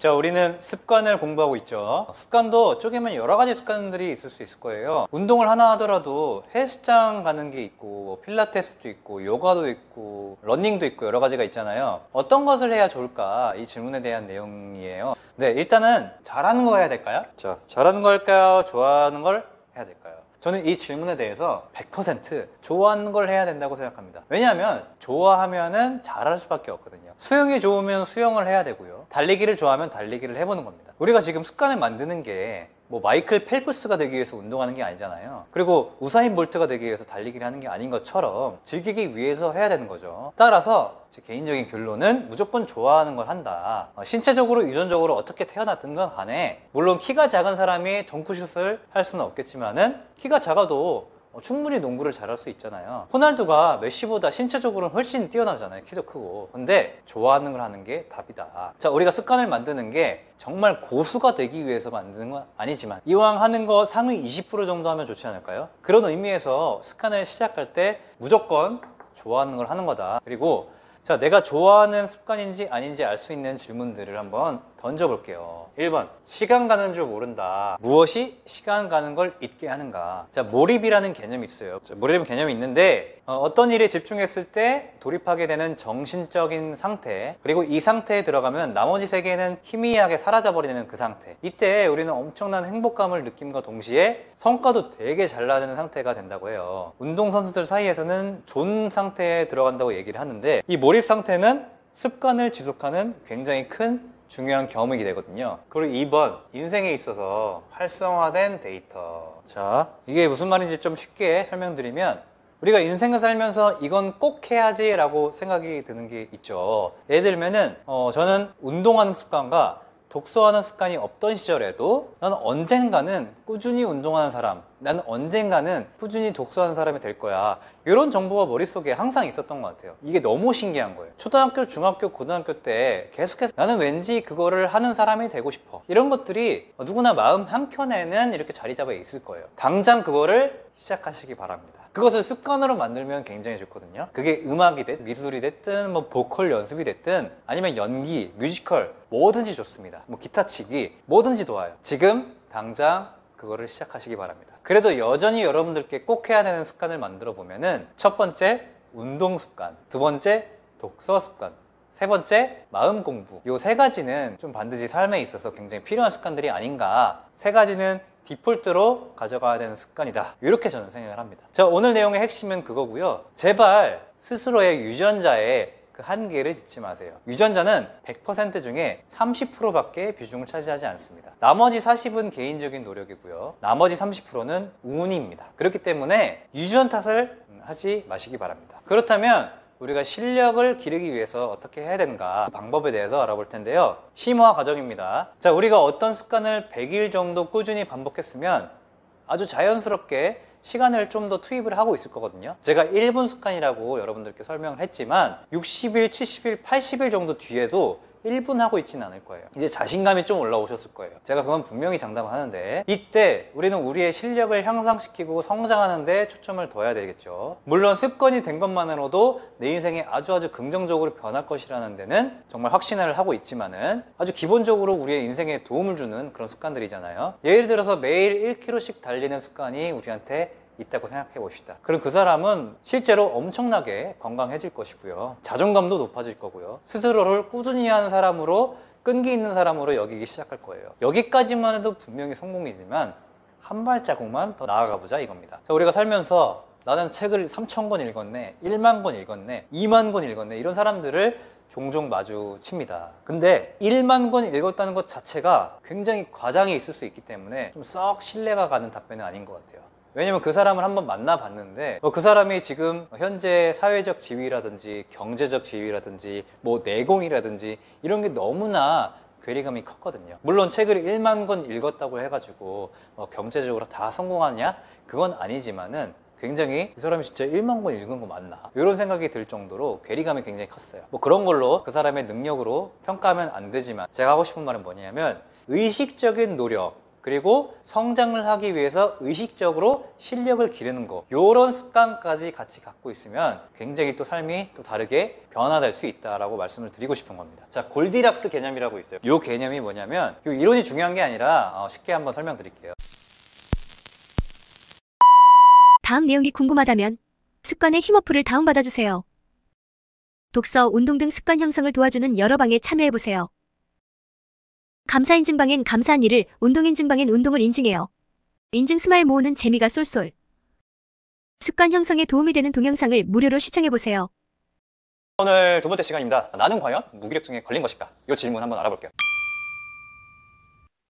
자, 우리는 습관을 공부하고 있죠. 습관도 쪼개면 여러 가지 습관들이 있을 수 있을 거예요. 운동을 하나 하더라도 헬스장 가는 게 있고 필라테스도 있고 요가도 있고 러닝도 있고 여러 가지가 있잖아요. 어떤 것을 해야 좋을까? 이 질문에 대한 내용이에요. 네, 일단은 잘하는 거 해야 될까요? 자, 잘하는 거 할까요? 좋아하는 걸 해야 될까요? 저는 이 질문에 대해서 100% 좋아하는 걸 해야 된다고 생각합니다. 왜냐하면 좋아하면은 잘할 수밖에 없거든요. 수영이 좋으면 수영을 해야 되고요. 달리기를 좋아하면 달리기를 해보는 겁니다. 우리가 지금 습관을 만드는 게 뭐 마이클 펠프스가 되기 위해서 운동하는 게 아니잖아요. 그리고 우사인 볼트가 되기 위해서 달리기를 하는 게 아닌 것처럼 즐기기 위해서 해야 되는 거죠. 따라서 제 개인적인 결론은 무조건 좋아하는 걸 한다. 신체적으로 유전적으로 어떻게 태어났든 간에 물론 키가 작은 사람이 덩크슛을 할 수는 없겠지만은 키가 작아도 충분히 농구를 잘할 수 있잖아요. 호날두가 메시보다 신체적으로는 훨씬 뛰어나잖아요. 키도 크고. 근데 좋아하는 걸 하는 게 답이다. 자, 우리가 습관을 만드는 게 정말 고수가 되기 위해서 만드는 건 아니지만 이왕 하는 거 상위 20% 정도 하면 좋지 않을까요? 그런 의미에서 습관을 시작할 때 무조건 좋아하는 걸 하는 거다. 그리고 자, 내가 좋아하는 습관인지 아닌지 알 수 있는 질문들을 한번 던져볼게요. 1번, 시간 가는 줄 모른다. 무엇이 시간 가는 걸 잊게 하는가? 자, 몰입이라는 개념이 있어요. 자, 몰입 개념이 있는데 어떤 일에 집중했을 때 돌입하게 되는 정신적인 상태, 그리고 이 상태에 들어가면 나머지 세계는 희미하게 사라져버리는 그 상태. 이때 우리는 엄청난 행복감을 느낌과 동시에 성과도 되게 잘 나는 상태가 된다고 해요. 운동선수들 사이에서는 존 상태에 들어간다고 얘기를 하는데 이 몰입 상태는 습관을 지속하는 굉장히 큰 중요한 겸익이 되거든요. 그리고 2번, 인생에 있어서 활성화된 데이터. 자, 이게 무슨 말인지 좀 쉽게 설명드리면 우리가 인생을 살면서 이건 꼭 해야지 라고 생각이 드는 게 있죠. 예를 들면은 저는 운동하는 습관과 독서하는 습관이 없던 시절에도 나는 언젠가는 꾸준히 운동하는 사람, 나는 언젠가는 꾸준히 독서하는 사람이 될 거야. 이런 정보가 머릿속에 항상 있었던 것 같아요. 이게 너무 신기한 거예요. 초등학교, 중학교, 고등학교 때 계속해서 나는 왠지 그거를 하는 사람이 되고 싶어. 이런 것들이 누구나 마음 한켠에는 이렇게 자리 잡아 있을 거예요. 당장 그거를 시작하시기 바랍니다. 그것을 습관으로 만들면 굉장히 좋거든요. 그게 음악이 됐든 미술이 됐든 뭐 보컬 연습이 됐든 아니면 연기, 뮤지컬 뭐든지 좋습니다. 뭐 기타 치기 뭐든지 좋아요. 지금 당장 그거를 시작하시기 바랍니다. 그래도 여전히 여러분들께 꼭 해야 되는 습관을 만들어 보면은 첫 번째 운동 습관, 두 번째 독서 습관, 세 번째 마음 공부. 요 세 가지는 좀 반드시 삶에 있어서 굉장히 필요한 습관들이 아닌가. 세 가지는 디폴트로 가져가야 되는 습관이다. 이렇게 저는 생각을 합니다. 자, 오늘 내용의 핵심은 그거고요. 제발 스스로의 유전자에 그 한계를 짓지 마세요. 유전자는 100% 중에 30%밖에 비중을 차지하지 않습니다. 나머지 40은 개인적인 노력이고요. 나머지 30%는 운입니다. 그렇기 때문에 유전 탓을 하지 마시기 바랍니다. 그렇다면 우리가 실력을 기르기 위해서 어떻게 해야 되는가 방법에 대해서 알아볼 텐데요. 심화 과정입니다. 자, 우리가 어떤 습관을 100일 정도 꾸준히 반복했으면 아주 자연스럽게 시간을 좀 더 투입을 하고 있을 거거든요. 제가 1분 습관이라고 여러분들께 설명을 했지만 60일, 70일, 80일 정도 뒤에도 1분 하고 있지는 않을 거예요. 이제 자신감이 좀 올라오셨을 거예요. 제가 그건 분명히 장담을 하는데 이때 우리는 우리의 실력을 향상시키고 성장하는 데 초점을 둬야 되겠죠. 물론 습관이 된 것만으로도 내 인생에 아주 긍정적으로 변할 것이라는 데는 정말 확신을 하고 있지만은 아주 기본적으로 우리의 인생에 도움을 주는 그런 습관들이잖아요. 예를 들어서 매일 1km씩 달리는 습관이 우리한테 있다고 생각해 봅시다. 그럼 그 사람은 실제로 엄청나게 건강해질 것이고요. 자존감도 높아질 거고요. 스스로를 꾸준히 하는 사람으로, 끈기 있는 사람으로 여기기 시작할 거예요. 여기까지만 해도 분명히 성공이지만 한 발자국만 더 나아가 보자 이겁니다. 자, 우리가 살면서 나는 책을 3,000권 읽었네, 1만 권 읽었네, 2만 권 읽었네 이런 사람들을 종종 마주칩니다. 근데 1만 권 읽었다는 것 자체가 굉장히 과장이 있을 수 있기 때문에 좀 썩 신뢰가 가는 답변은 아닌 것 같아요. 왜냐면 그 사람을 한번 만나봤는데 그 사람이 지금 현재 사회적 지위라든지 경제적 지위라든지 뭐 내공이라든지 이런 게 너무나 괴리감이 컸거든요. 물론 책을 1만 권 읽었다고 해가지고 경제적으로 다 성공하냐? 그건 아니지만은 굉장히 이 사람이 진짜 1만 권 읽은 거 맞나? 이런 생각이 들 정도로 괴리감이 굉장히 컸어요. 뭐 그런 걸로 그 사람의 능력으로 평가하면 안 되지만 제가 하고 싶은 말은 뭐냐면 의식적인 노력, 그리고 성장을 하기 위해서 의식적으로 실력을 기르는 거, 이런 습관까지 같이 갖고 있으면 굉장히 또 삶이 또 다르게 변화될 수 있다라고 말씀을 드리고 싶은 겁니다. 자, 골디락스 개념이라고 있어요. 이 개념이 뭐냐면 이 이론이 중요한 게 아니라 쉽게 한번 설명드릴게요. 다음 내용이 궁금하다면 습관의 힘어플을 다운받아주세요. 독서, 운동 등 습관 형성을 도와주는 여러 방에 참여해보세요. 감사인증방엔 감사한 일을, 운동인증방엔 운동을 인증해요. 인증 스마일 모으는 재미가 쏠쏠. 습관 형성에 도움이 되는 동영상을 무료로 시청해보세요. 오늘 두 번째 시간입니다. 나는 과연 무기력증에 걸린 것일까? 이 질문 한번 알아볼게요.